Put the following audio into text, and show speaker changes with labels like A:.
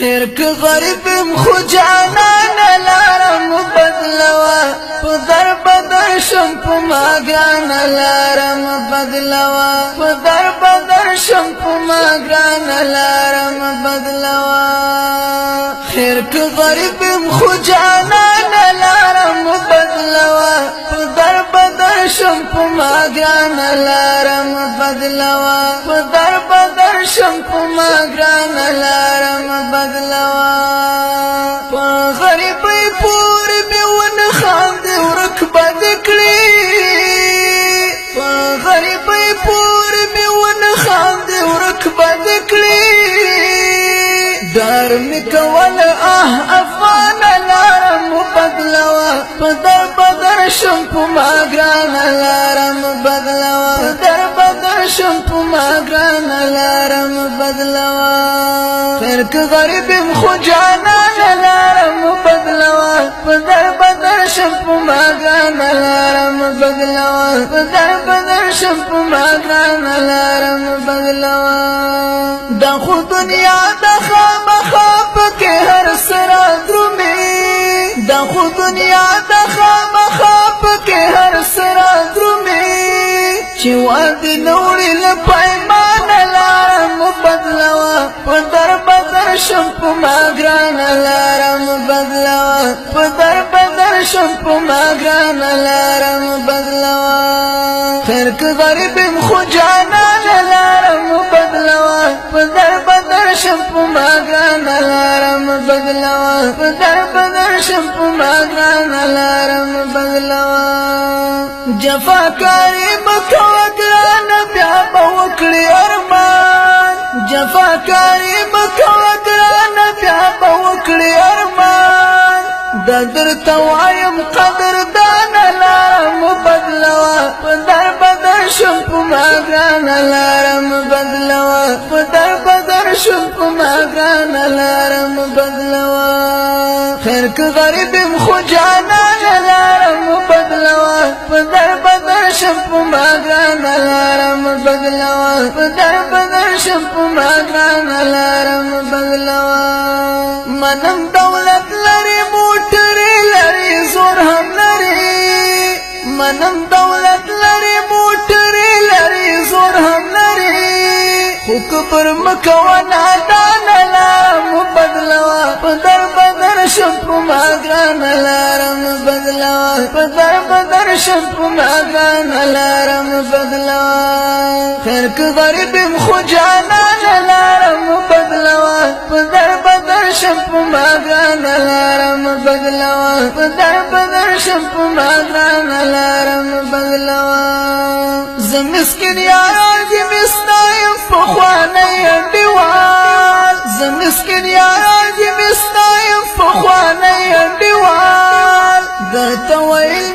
A: خیر که غریبم خو جانان لارم بدلوا په در بدر شم په ما ګران لارم بدلوا په در بدر شم په ما ګران لارم بدلوا خیر که غریبم خو جانان لارم بدلوا په در بدر شم په ما ګران لارم بدلوا په در بدر شم په ما ګران لارم بدلوا په غریبۍ پورې مې ونه خاندې ورک بد کړې په غریبۍ پورې مې ونه خاندې ورک بد کړې ډار مې کول افغان لارم بدلوا په در بدر شم په ما ګران لارم بدلوا په در بدر شم په ما ګران لارم بدلوا خیر که غریبم خو جانان لارم بدلوا په در بدر شم په ما ګران لارم بدلوا په در بدر شم په ما ګران لارم بدلوا دا خو دنیا د خامخا پکې هر سره درومي دا خو دنیا د خامخا پکې هر سره درومي چې وادي نوړي له پیمان لارم بدلوا په در بدر شم په ما ګران لارم بدلوا په در بدر شم په ما ګران لارم بدلوا خیر که غریبم خو جانان لارم بدلوا په در بدر شم په ما ګران لارم بدلوا په در بدر شم په ما ګران لارم بدلوا جفاکاری مکوه ګران بیا به وکړي ارمان جفاکاری مکوه ګران بیا به وکړي ارمان دا درته وایم قدردان لارم بدلوا په در بدر شم په ما ګران لارم بدلوا په در بدر شم په ما ګران لارم بدلوا خیر که غریبم خو جانان لارم بدلوا په در بدر شم په ما ګران لارم بدلوا په در بدر شم په ما ګران لارم بدلوا منم دولت لري موټرې لري زور هم لري منم دولت لري موټرې لري زور هم لري خو کبر مکوه نادان لارم بدلوا په در بدر شم په ما ګران لارم بدلوا په در بدر شم په ما ګران لارم بدلوا خیر که غریبم خو جانان لارم بدلوا په در بدر شم په ما ګران لارم بدلوا په در بدر شم په ما ګران لارم بدلوا زه مسکین یاران دې مستایم پخوانی انډیوال زه مسکین یاران دې مستایم پخوانی انډیوال درته ویل